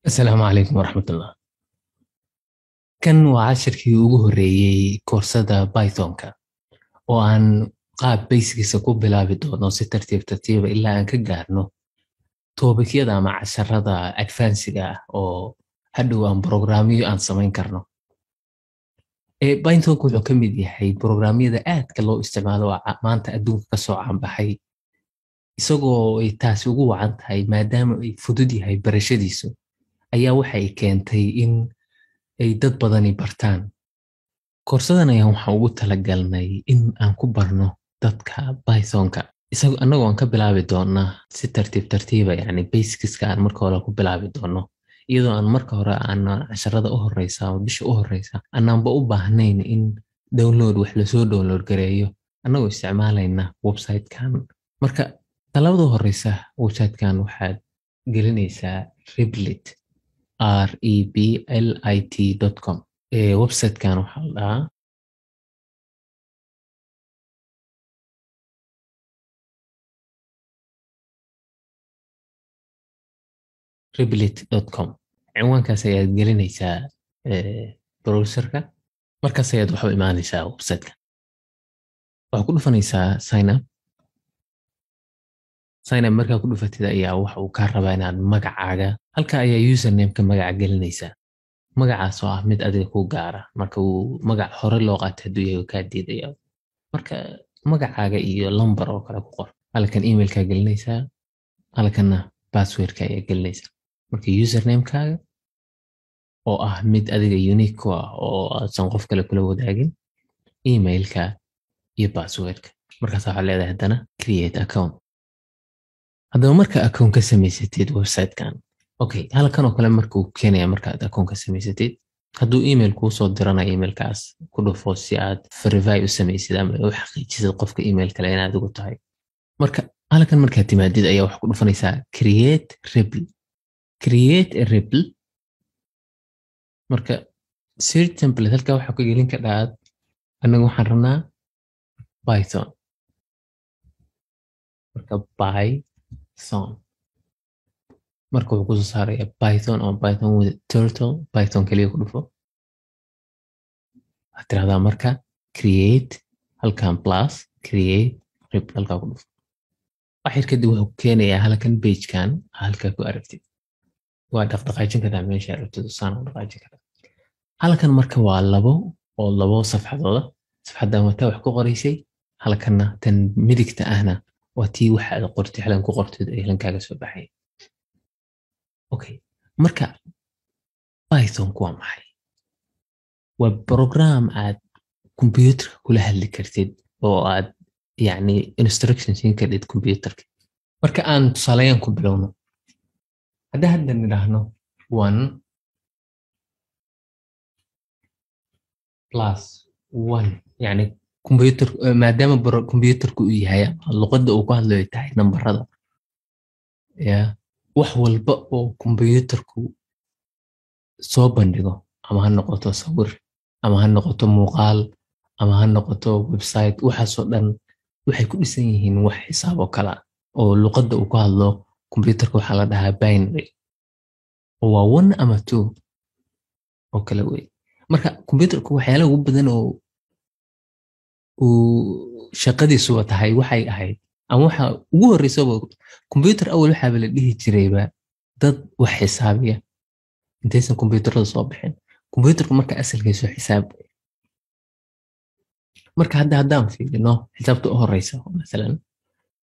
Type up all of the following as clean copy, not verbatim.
السلام عليكم ورحمة الله. كان وعاشركii ugu horeeyay koorsada Python-ka oo aan qaab basics ku bilaabi doono si tartiib tartiiba ilaa aan ka gaarno topicyada ama casharada advanced-ga ah oo hadhow aan programyo aan samayn karno. Python-ku wuxuu ka mid yahay programyada aadka loo isticmaalo oo maanta adduunka ka soo caanbaxay isagoo ay taasi ugu wacan tahay maadaama ay fudud yahay barashadiisu ayaa waxay keentay in ay dad badani bartaan. Koorsadan ayaan waxaan ugu talagalnay in aan ku barno dadka Python-ka annagoo aan ka bilaabi doona si tartiib tartiiba yani basicska aan marka hore ku bilaabi doono iyadoo aan marka hore aan casharada u horeysa ama bisha u horeysa anaanba u baahnayn in wax lasoo download gareeyo annagoo isticmaalayna website-kan. Marka talabada horeysa website-kan waxaad gelinaysaa Replit replit.com. website-kan waxaa la dhahaa replit.com. cinwaankaas ayaad gelinaysaa browserka, markaas ayaad waxa u imaanaysaa website-ka. waxaad ku dhufanaysaa sign up markaa ku dhufatid ayaa waxa uu kaa rabaa inaad magacaaga halka ayaa username-ka magaca gelinaysaa magacaas oo ah mid adiga ku gaara marka uu magac hore loo qaatay hadduu yahay kaa diidaya. Marka magacaaga iyo lambar oo kale ku qor, halkan emailka gelinaysaa, halkanna passwordka ayaa gelinaysaa. Marka username-kaaga oo ah mid adiga unique ku ah oo aadan qof kale kula wadaagin, emailka iyo passwordka. Markaas waxaad leedahay haddana create account. haddaba marka account ka samaysatid website-kan halkan oo kale markuu keenaya markaad account ka samaysatid hadduu email kuu soo diranayo emailkaas ku dhufo si aad verify u samaysid ama u xaqiijisid qofka email kale inaad adigu tahay. Marka halkan markaad timaadid ayaa wax ku dhufanaysaa create a repl. marka search template halka waxaa ku gelin ka dhaad anagu waxaan rabnaa Python. marka marka wuxuu kusoo saaraya Python oo Python with turtle. Python kaliya ku dhufo, waxaad tirahdaa marka create halkan plus create repl halkaa ku dhufo. waxyar kadib wuxuu ku keenayaa halkan pagekan halkaa ku aragtid. waa dhaqdhaqaajin kartaa meesha aragtid saan u dhaqaajin kartaa. halkan marka waa labo safxadooda. safxadan waa taa wax ku qoraysay, halkanna tan midigta ahna waa tii waxa aad qortay xalan ku qortid ay lankaaga soo baxay. marka Python-ku waa maxay? waa program aad computerka kula hadli kartid oo aad yani instructions siin kartid computerka. marka aan tusaaleyan ku bilowno, hadda nidhaahno 1 plus 1 yani computer maadaama computerku uu yahay luqadda uu ku hadlayo tahay nambarada wax walba oo computerku soo bandhigo ama ha noqoto sawir ama ha noqoto muuqaal ama ha noqoto website waxaasoo dhan waxay ku dhisan yihiin wax xisaab oo kala oo luqadda uu ku hadlo computerka waxaa la dhahaa binary oo waa 1 ama 2 oo kala wey. marka computerku waxyaalaha ugu badan oo shaqadiisu tahay waxay ahayd ama waxa ugu horeysa computer awal waxaaba la dhihi jirayba dad wax xisaabiya intaysan computerada soo bixin. computerku marka asalkiisu xisaab. marka haddaan fiirino xisaabta u horeysa masalan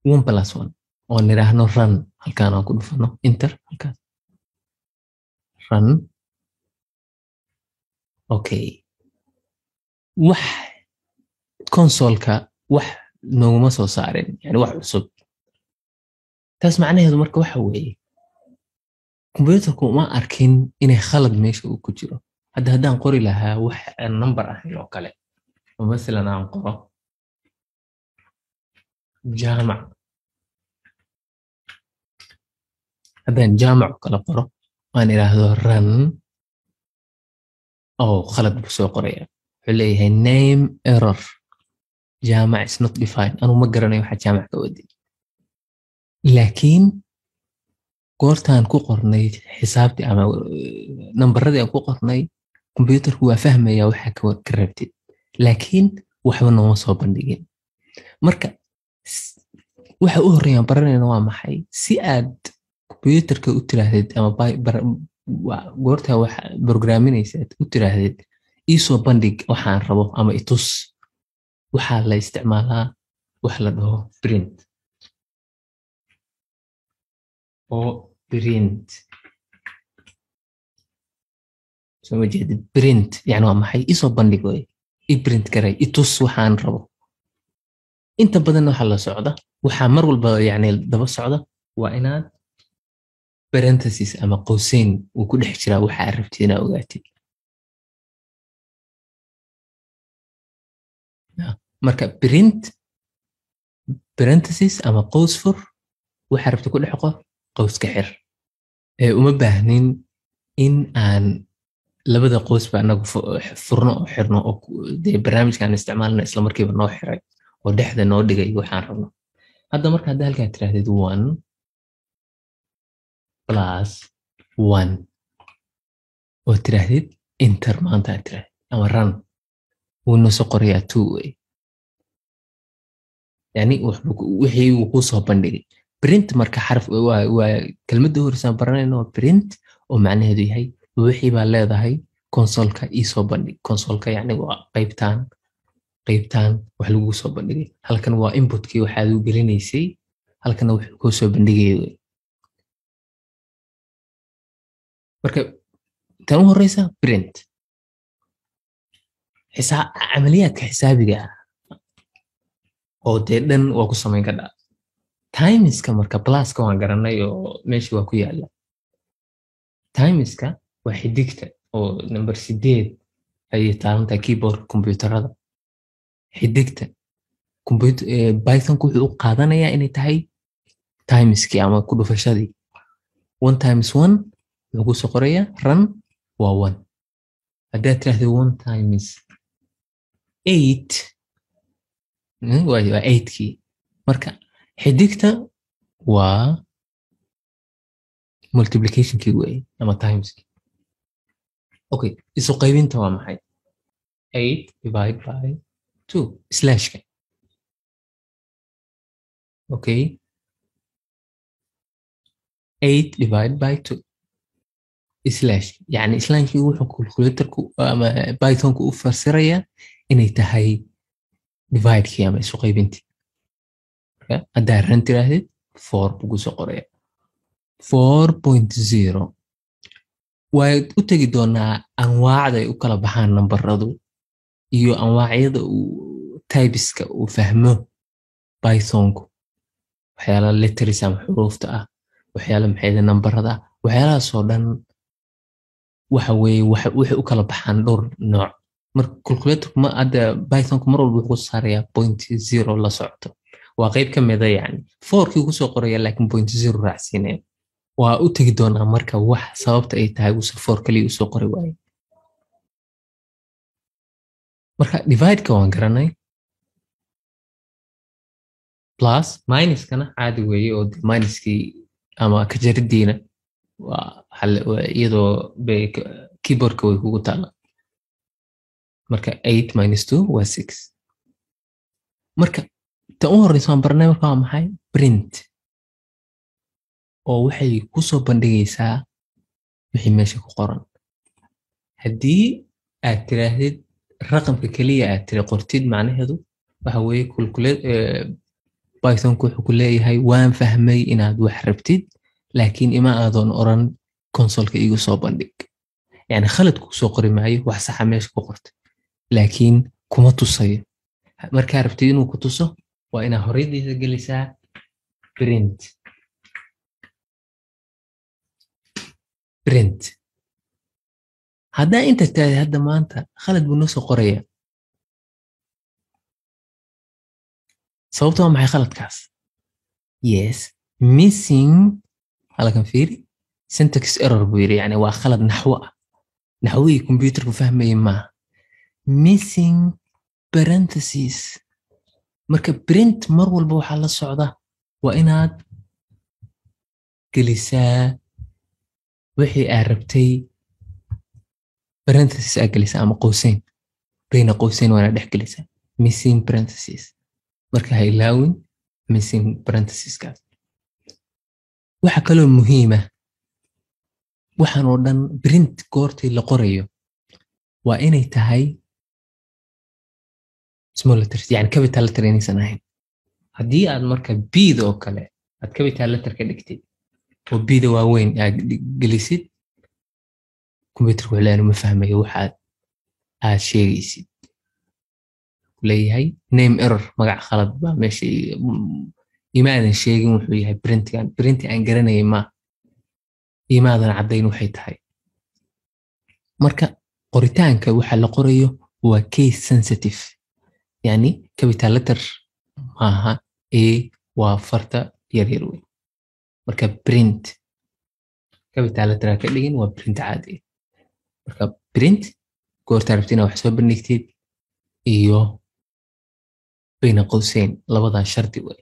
1 plus 1 oo nidhaahno run halkaan aan ku dhufano enter halkaas run. wax consolka wax nooguma soo saarin yani wax cusub. taas macnaheedu marka waxa weeye computerku ma arkin inay khalad meesha uu ku jiro. haddaan qori lahaa wax number ahayn oo kale oo masalan aan qoro jaamac, haddaan jaamac kala qoro aan idhaahdo run khalad buu soo qoraya wuxuu leeyahay name error jaamac is not defined. anu ma garanayo waxa jaamac ka wadi laakiin goortaan ku qornay xisaabtii ama nambaradii aan ku qornay computerku waa fahmaya waxa ka rabtid laakiin waxba nooma soo bandhigin marka waxa u horreeyaan baranayna waa maxay si aad computerka u tiraahdid ama goortaa wax programinaysaad u tiraahdid iisoo bandhig waxaan rabo ama itus waxaa la isticmaalaa wax la dhaho print oo print soo ma jeedid print yani waa maxay iisoo bandhig way i print garay itus waxaan rabo inta badan waxa la socda waxaa mar walba yani daba socda waa inaad parenthesis ama qowseyn uu ku dhex jiraa waxa aad rabtid inaad ogaatid marka print parenthesis ama qows fur waxa rabtid ku dhex qor qowska xir uma baahnin in aan labada qoysba anagu furno oo xirno oo dee barnaamijkaan isticmaalna isla markiiba noo xiray oo dhexda noo dhigay waxaan rabno hadda marka hadda halkaa tirahdid 1 plus 1 oo tirahdid enter maanta aad tirahdid ama run wuu noo soo qorayaa 2 way yani wixii uu ku soo bandhigay print marka xarf waa kelmadda horeysan baranayno print oo macnaheedu yahay wixii baa leedahay konsolka ii soo bandhig konsolka yani waa qaybtaan wax lagu soo bandhigay halkan waa inputkii waxaad u gelinaysay halkana wuxuu kuu soo bandhigayay marka tan u horeysa print camaliyaadka xisaabiga oo dee dhan waa ku samayn kadhaa timeska marka pluska waan garanay oo meeshii waa ku yaala timeska waa xidigta oo number 8 ayay taalantaa keyboard computerada xidigta pythonku wuxuu u qaadanayaa inay tahay timeskii ama ku dhufashadii 1 times 1 wuxuu ku soo qorayaa run waa 1 haddaad tirahdid 1 times 8 waa 8kii marka xidigta waa multiplicationkii wey ama timeski okay isu qaybinta waa maxay 8 divided by 2 slashka okay 8 divided by 2 slash يعني slashkii wuxuu calculatorku ama pythonku u fasiraya inay tahay dividekii ama isu qaybintii haddaa ran tirahdid 4 buu soo qoraya 4.0 waad u tegi doonaa anwaacda ay u kala baxaan nambaradu iyo anwaacyada uu typeska uu fahmo pythonku waxyaala letters ama xuruufta ah waxyaala maxayda nambarada waxyaalahaasoo dhan waxa weeye waxay u kala baxaan dhowr nooc marka calculatorku ma hadda pythonku mar walba wuxuu saarayaa 0.0 la socto waa qayb ka mid ah yani 4kii ku soo qoraya laakiin 0.0 raacsiinaya waa u tegi doonaa marka wax sababta ay tahay uu 4 kaliya u soo qori waayo marka divide-ka waan garanay plus minuskana caadi weeye oo minuskii ama ka jaridiina waa iyadoo keyboardka way kugu taala marka 8 minus 2 waa 6 marka tan u horeysa waan baranay marka waa maxay print oo waxay ku soo bandhigaysaa wixii meesha ku qoran haddii aad tiraahdid raqamka kaliya aad tiri qortid macnaheedu waxa weeye pythonku wuxuu ku leeyahay waan fahmay inaad wax rabtid laakiin ima aadoon oran konsolka igu soo bandhig yani khalad ku soo qori maayo wax saxa meesha ku qortay laakiin kuma tusayo markaa rabtid inuu ku tuso waa inaa horeydiisa gelisaa print haddaa inta tahay hadda maanta khalad buu noo soo qoraya sababta waa maxay khaladkaas yes missing halkan fiiri syntax error buu yiri yani waa khalad naxwo ah naxwihii computerku fahmayay maaha missing parentheses marka print mar walba waxaa la socda waa inaad gelisaa wixii aad rabtay parenthesis aad gelisaa ama qowseyn bayna qowseyn waana dhex gelisaa missing parenthesis marka ha ilaawin missing parenthesiskaas. waxa kaloo muhiima waxaan oo dhan print goortii la qorayo waa inay tahay small letters yani capital letter inaysan ahayn. haddii aad marka bida oo kale aad capital letter ka dhigtid oo bida waaweyn aad gelisid computerku wuxuu ma fahmayo waxaad aad sheegaysid leeyahay name error magac khalad baa meesha imaadan sheegin wuxuu yahay printi aan garanayay ma imaadan caddayn waxay tahay. marka qoritaanka waxa la qorayo waa case sensitive yani capital letter maaha waa farta yaryar weyn. marka print capital letter ka dhigin waa print caadi. marka print goorta rabtina wax soo bandhigtid iyo bayna qowseyn labadan shardi way.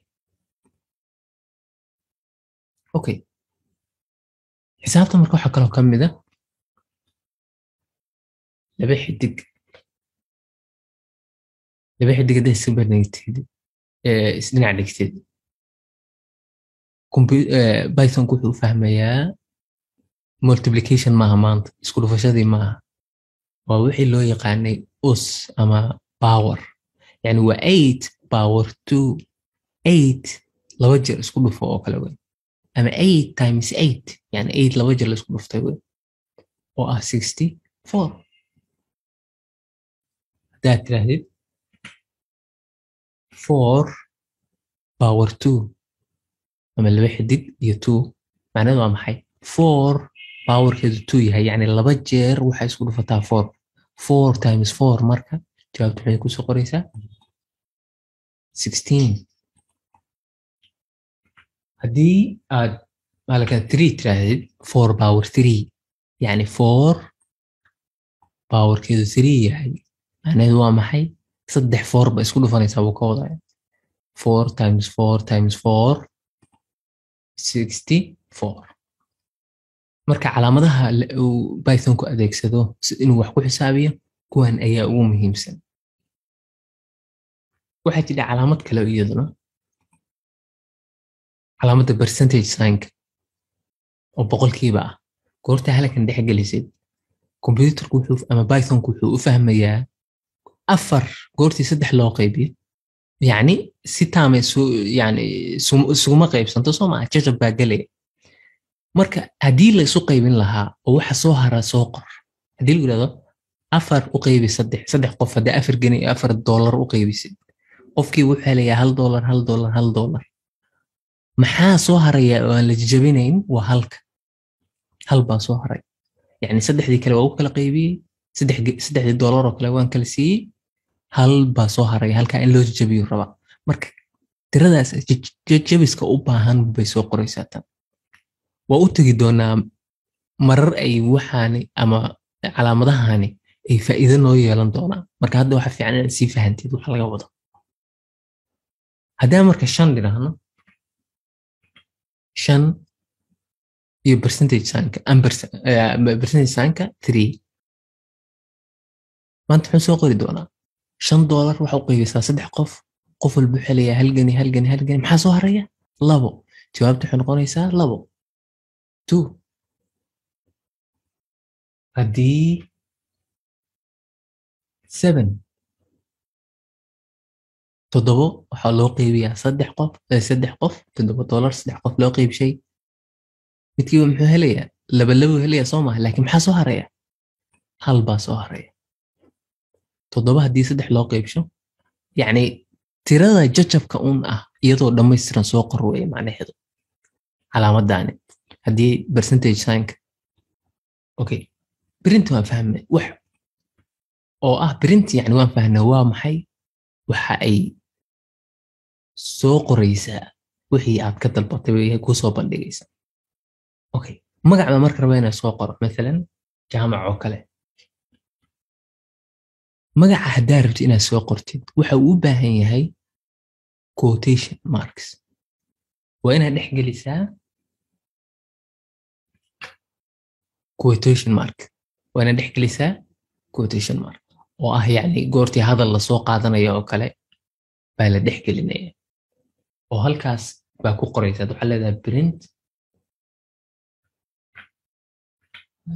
okay xisaabta marka waxa kaloo ka mid ah laba xidig hadday iska bandhigtid isdhinac dhigtid Python wuxuu fahmayaa multiplication maaha maanta isku dhufashadii maaha waa wixii loo yaqaanay us ama power yani waa 8 power 2 8 laba jeer isku dhufo oo kale weyn ama 8 times 8 yani 8 laba jeer la isku dhuftay weyn oo ah 64. haddaad tirahdid 4 power 2 ama laba xidig iyo 2 macnaheedu waa maxay 4 powerkeedu 2 yahay yani laba jeer waxay isku dhufataa 4 times 4 marka jawaabtu waxay ku soo qoraysaa 16. haddii aad malaka 3 tirahdid 4 power 3 yani 4 powerkeedu 3 yahay macnaheedu waa maxay 3 4 ba isku dhufanaysaa buu ka wadaya 4 times 4 times 4 64. marka calaamadaha uu Python ku adeegsado inuu wax ku xisaabiyo kuwan ayaa ugu muhiimsan. waxaa jira calaamad kale iyaduna calaamadda percentage sign oo boqolkiiba ah goorta halkan dhex gelisid computerku wuxuu ama Python wuxuu u fahmayaa 4 goortii 3 loo qaybiyo yani si taame yani suma qaybsanto soo ma jajab baa galay. marka haddii la isu qaybin lahaa oo waxa soo hara soo qor haddii lagu yiraahdo 4 u qaybi 3 qof haddii 4 geni $4 u qaybisid qofkii wuxuu helayaa $1 maxaa soo haraya oo aan la jajabinayn waa hal baa soo haray yani 3dii kale waa u kala qaybiyey $3 oo kale waan kala siiyey hal baa soo haray halka in loo jajabiyo raba. marka tiradaas jajabiska u baahan bay soo qoraysaa tan waa u tagi doonaa marar ay waxaani ama calaamadahani ay faa'iido noo yeelan doonaan. marka hadda waxa fiican inaad sii fahantid waxa laga wado. haddaan marka 5 dhinaahno 5 iyo percentage signka 3 maanta wuxuu soo qori doonaa $5 waxa u qaybisaa 3 qof walba xilaya hal gani maxaa soo haraya 2 jawaabtu waxay noqonaysaa 2 2. haddii 7 waxaa loo qaybiyaa 3 qof $7 3 qof loo qaybshay midkiiba muxuu helayaa laba helayaa soo maaha laakiin maxaa soo haraya hal baa soo haraya 7 haddii 3 loo qaybsho yani tirada jajabka ah iyadoo dhammaystiran soo qor weeye macnaheedu calaamadani haddii percentage signka. okay print waan fahmay wax oo ah print yani waan fahnaa waa maxay waxa ay soo qoraysaa wixii aad ka dalbatay way ku soo bandhigaysaa. okay magaca marka raba inaan soo qoro مثلا jaamac oo kale magaca haddaa rabtid inaad soo qortid waxa uu u baahan yahay quotation marks waa inaad dhex gelisaa quotation mark waana dhex gelisaa quotation mark oo ah yacni goortii hadal lasoo qaadanayo oo kale baa la dhex gelinaya oo halkaas baa ku qoraysaa waxaa leedahay print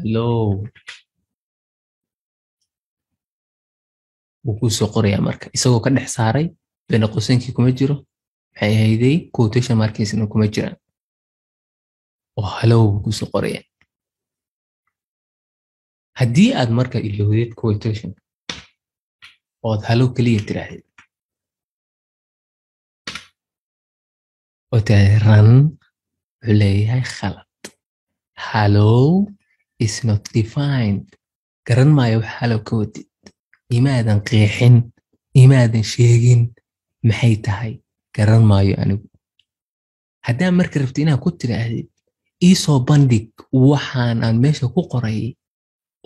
hello wuu kuu soo qorayaa marka isagoo ka dhex saaray been qoseenkii kuma jiro maxay ahayday quotation markiisna kuma jiraan oo hello wuu kuu soo qorayaa haddii aad marka ilowdeed quotation ood hello keliya tiraahdeed oo tiraahday run wuxuu leeyahay khalad hello is not defined garan maayo wax hello ka wadid imaadan qeexin imaadan sheegin maxay tahay garan maayo anigu haddaan marka rabti inaad ku tiraahdid iisoo bandhig waxaan aan meesha ku qoray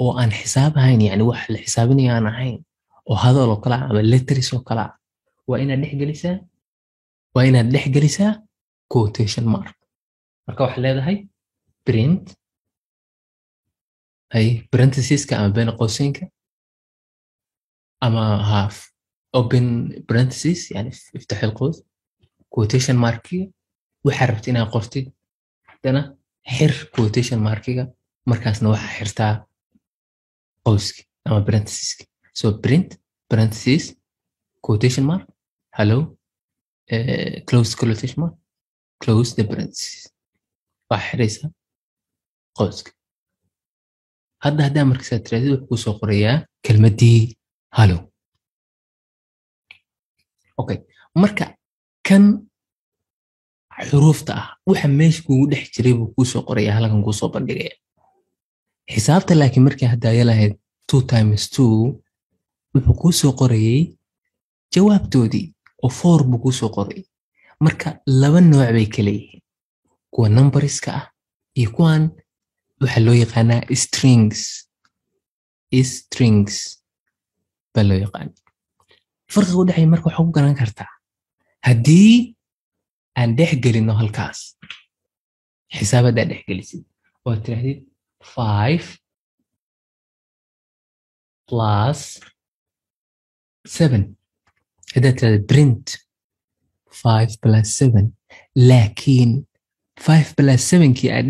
oo aan xisaab ahayn yani wax la xisaabinaya aan ahayn oo hadal oo kale ama letters oo kale waa inaad dhex gelisaa quotation mark marka waxaa leedahay print ay parenthesiska ama been qoseenka أما half open parentheses يعني افتح القوس quotation mark وحرفت إنها قرتي دنا حر quotation mark مركزنا وح حرتها قوسك أما parentheses so print parentheses quotation mark hello close quotation mark close the parentheses وحريسها قوسك هذا مركز ترى وحكوسو قرية كلمة دي هالو اوكي marka kan xuruufta ah waxa meesha kugu dhex jiray buu ku soo qoraya halkan ku soo bandhigaya xisaabta laakiin markii hadda lahayd 2 times 2 wuxuu ku soo qorayay jawaabtoodii oo 4 buu ku soo qoray marka laba nooc bay kala yihiin kuwa numberska ah iyo kuwan waxa loo yaqaanaa strings baa loo yaqaan farqiga u dhexeeya marka waxaa ku garan kartaa haddii aan dhex gelino halkaas xisaab haddaad dhex gelisid oo tirahdid 5 plus 7 haddaad tirahdid print 5 plus 7 laakiin 5 plus 7 kii aad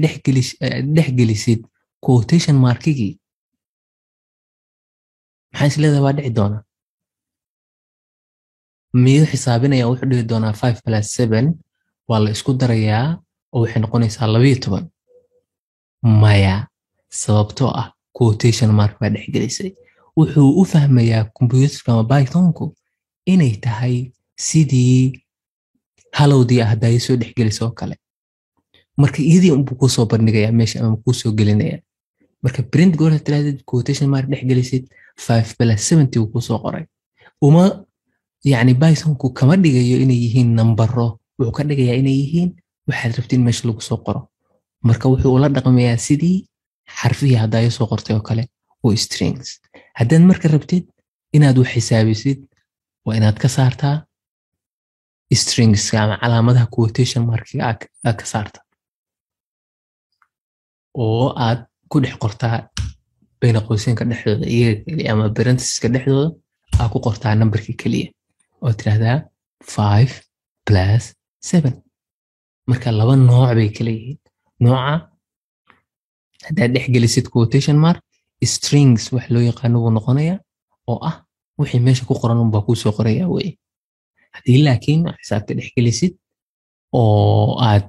dhex gelisid quotation markigii maxaa is leedahay waa dhici doonaa miyuu xisaabinaya wuxuu dhihi doonaa 5 plus 7 waa la isku darayaa oo waxay noqonaysaa 12 maya sababtoo ah quotation mark baa dhex gelisay wuxuu u fahmayaa computerka ama pythonku inay tahay sidii halowdii ah hadday soo dhex gelisoo kale marka iyadii unbuu ku soo bandhigayaa meesha ama ku soo gelinaya marka print goorta tirahdid quotation mark dhex gelisid 5 plus 70 uu ku soo qoray uma يعني بايثونku kama dhigayo inay yihiin nambaro wuxuu ka dhigayaa inay yihiin waxaad rabtiin meesha lagu soo qoro marka wuxuu ula dhaqmayaa sidii xarfihii haddaay soo qortay oo kale oo strings haddaad marka rabtid inaad wax xisaabisid waa inaad ka saartaa strings ama calaamadaha quotation markiga aad ka saarta oo aad ku dhex qortaa bayna qowseenka dhexdooda iyaga ama parenthesiska dhexdooda aad ku qortaa nambarkii keliya oo tirahdaa 5 plus 7 marka laba nooc bay kala yihiin nooca haddaad dhex gelisid quotation mark strings wax loo yaqaano buu noqonayaa oo ah wixii meesha ku qoran unbaa kuu soo qorayaa weye haddii laakiin xisaabta dhex gelisid oo aad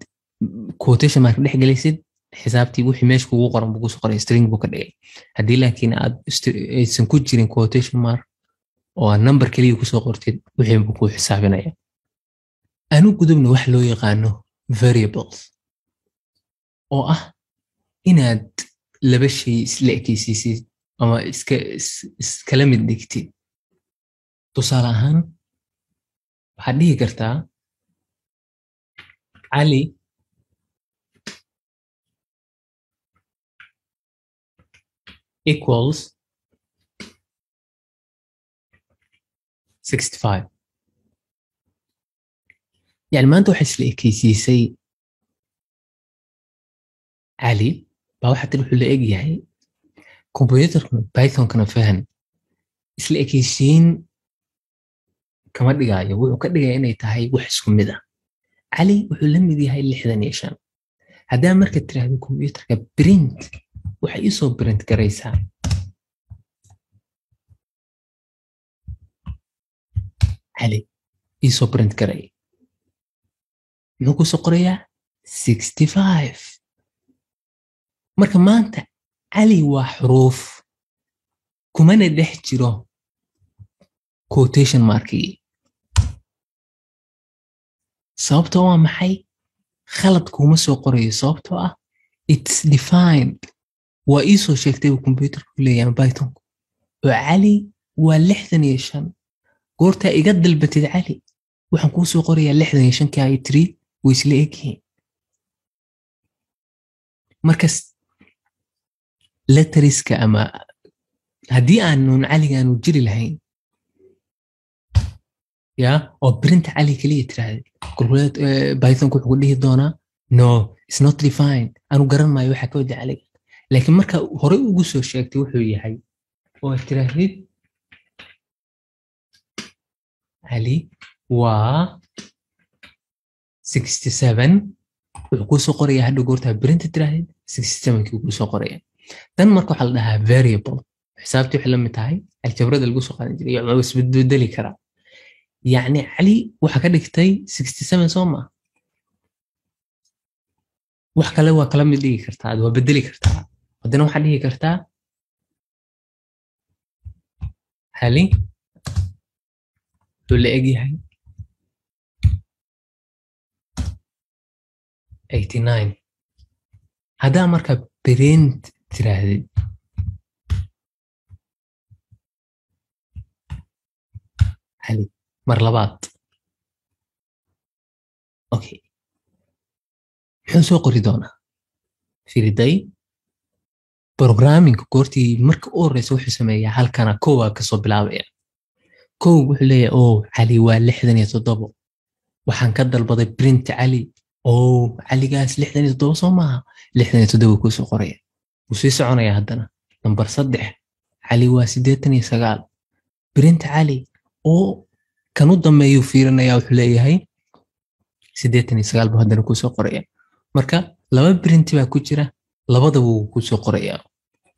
quotation mark dhex gelisid xisaabtii wixii meesha kugu qoran buu kusoo qoraya string buu ka dhigay haddii laakiin aad aysan ku jirin quotation mark oo number kaliya ku soo qortid wixii buu ku xisaabinaya aanu gudubna wax loo yaqaano variables oo ah inaad laba shay isla ekaysiisid ama iskala mid dhigtid tusaale ahaan waxaad dhihi kartaa cali equals 65 يعني ما أنت وحش لإكيسيسي علي baa waxaa tiri wuxuu la eg yahay computerkana pythonkana fahan isla ekeysiin kama dhigaayo wuxuu ka dhigaya inay tahay wax isku mid ah cali wuxuu la mid yahay 65 haddaa marka tiraahdo computerka print waxay isoo print garaysaa cali isoo print garay muxuu kusoo qorayaa 65 marka maanta cali waa xuruuf kumana dhex jiro quotation markii sababtoo waa maxay khalad kuma soo qorayo sababtoo ah it's defined waa isoo sheegtay uu computerku leeyahay python oo cali waa 65 goorta iga dalbatid cali waxaan kuu soo qorayaa 65 ka ay tiri way isla egyihiin markas letteriska ama haddii aanun caligaanu jiri lahayn ya oo print cali kaliya tiraahday pythonku wuxuu dhihi doonaa no it's not defined anu garan maayo waxa ka wada caliga laakiin marka hore ugu soo sheegtay wuxuu yahay oo tirahdid cali waa 67 wuxuu ku soo qorayaa hadda goorta print tirahdid 67 kii ku soo qoraya tan marka waxa la dhahaa variable xisaabtii wixii la mid tahay aljabrada lagu soo qaadan jiray waa isbedeli karaa يعني علي waxa ka dhigtay 67 Soma wax kale waa kala mid dhigi kartaa aad waa bedeli kartaa hadana waxa dhigi kartaa hali dul eeg yahay 89 hada marka print tiraahday hali mar labaad okay muxuu soo qori doonaa firiday programming goortii marka u horeysa wuxuu sameeyaa halkana koowa ka soo bilaabaya koow wuxuu leeyahay oo cali waa 67 waxaan ka dalbaday print cali oo caligaas 67 soo maaha 67 ku soo qoraya wuu sii soconaya haddana number 3 cali waa 89 print cali oo kanu dameeyo fiirinaya wuxuu leeyahay 89 buu haddana ku soo qoraya marka laba print baa ku jira labadaba wuu ku soo qoraya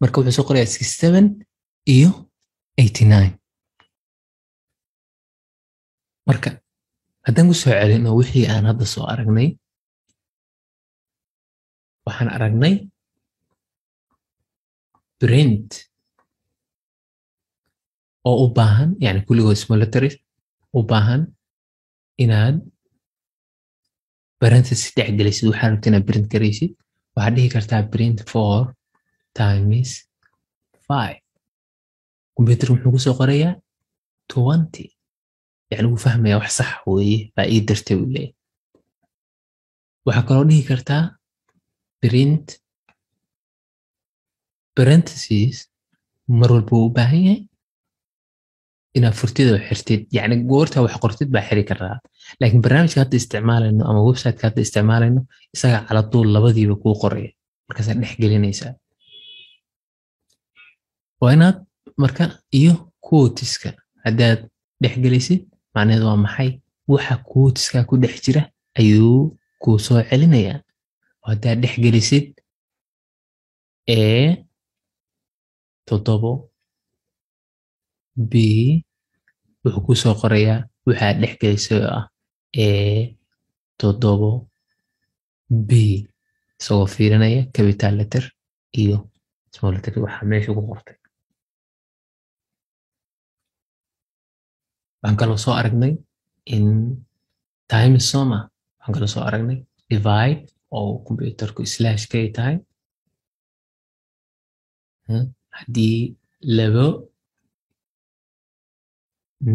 marka wuxuu soo qorayaa 67 iyo 89 marka haddaan ku soo celino wixii aan hadda soo aragnay waxaan aragnay print oo u baahan yani kulligood small letters u baahan inaad parenthesis dhex gelisid waxaad rabtid inaad print garaysid waxaad dhihi kartaa print 4 times 5 computer muxuu ku soo qorayaa 20 يعني wuu fahmayaa wax sax weeye baa ii dartay uu leeyahay waxaa kaloo dhihi kartaa print parenthesis mar walba u baahan yahay inaad furtida xirtid yani goorta wax qortid baa xiri karaa laakiin barnaamijka hadda isticmaalayno ama website-ka hadda isticmaalayno isaga cala duul labadiiba kuu qoraya markaas dhex gelinaysaa waa inaad marka iyo quoteska haddaad dhex gelisid macnaheedu waa maxay waxa quoteska ku dhex jira ayuu kuu soo celinayaa haddaad dhex gelisid a 7 b wuxuu ku soo qorayaa waxaad dhex gelisay oo ah a 7 b isagoo fiirinaya capital letter iyo small letter waxa meesha ku qortay waxaan kaloo soo aragnay in times soma waxaan kaloo soo aragnay divide oo computerku slash ka tahay haddii labo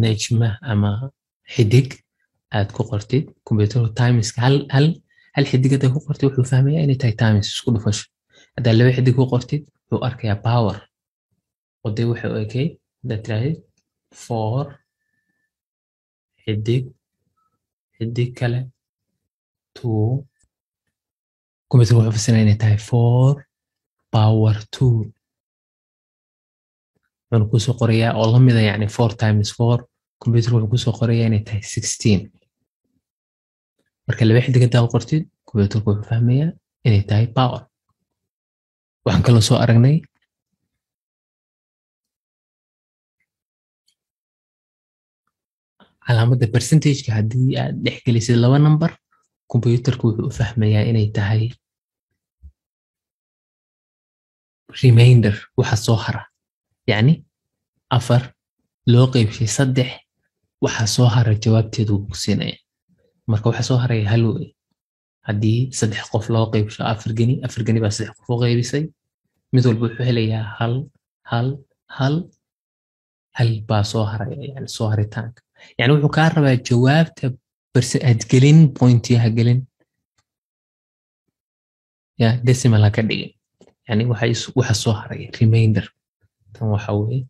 najma ama xidig aad ku qortid computerku times hal xidig aad ku qortid wuxuu fahmayaa inay tahay times isku dhufasho haddaa laba xidig ku qortid wuxuu arkayaa power oo dee wuxuu ekay haddaad tirahdid 4 xidig kale 2 computer wuxuu fasinaya inay tahay 4 power 2 wuxuu kusoo qorayaa oo la mida yani 4 times 4 computer wuxuu kusoo qorayaa inay tahay 16 marka laba xidig hadaa qortid computerku wuxuu fahmayaa inay tahay power. waxaan kaloo soo aragnay calaamadda percentage-ka haddii aad dhex gelisid laba number computerku wuxuu u fahmayaa inay tahay remainder waxa soo hara yani 4 loo qaybshay 3 waxa soo hara jawaabteedu ku siinaya marka waxa soo haraya hal way haddii 3 qof loo qaybsho 4 geni baa 3 qof u qaybisay mid walba wuxuu helayaa hal baa soo haraya yani soo haritaanka yani wuxuu kaa rabaa jawaabta aad gelin pointiyaha gelin ya decimal ha ka dhigin yani waxa soo haraya remainder tan waxa weeye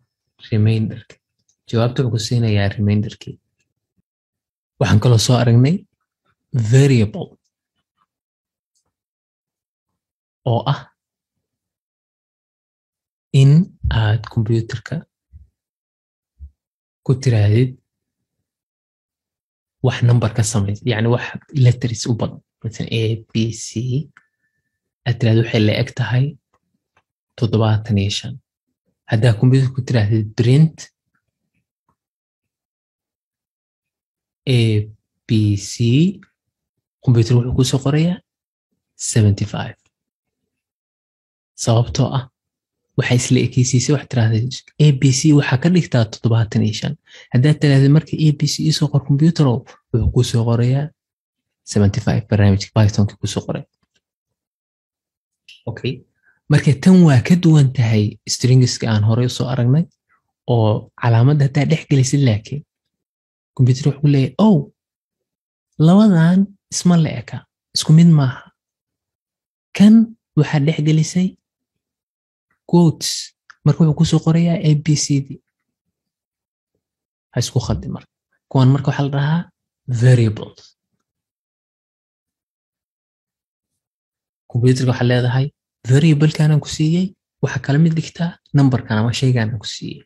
remainder jawaabta wuxuu ku siinayaa remainderkii. waxaan kaloo soo aragnay variable oo ah in aad computerka ku tiraahdid wax number ka samaysid yani wax letters u badan مثلا A B C aad tiraahdo waxay la eg tahay 75 haddaa computer ku tirahdid print A B C computer wuxuu kusoo qorayaa 75 sababtoo ah waxay isla ekaysiisay wax tiraahday A B C waxa ka dhigtaa 75 haddaa tiraahdo marka A B C isoo qor computer wuxuu kusoo qorayaa 75 barnaamijka Python-ka kusoo qoray. okay marka tan waa ka duwan tahay stringska aan hore soo aragnay oo calaamadda hadaa dhex gelisid laakiin computer wuxuu leeyahay labadan isma la eka isku mid maaha kan waxa dhex gelisay quotes marka wuxuu kusoo qorayaa A B C D ha isku khaldi marka kuwan marka waxa la dhahaa variables. computer waxa leedahay variable kana ku siiyay waxa kala mid dhigtaa number kana ama shaygan ku siiyay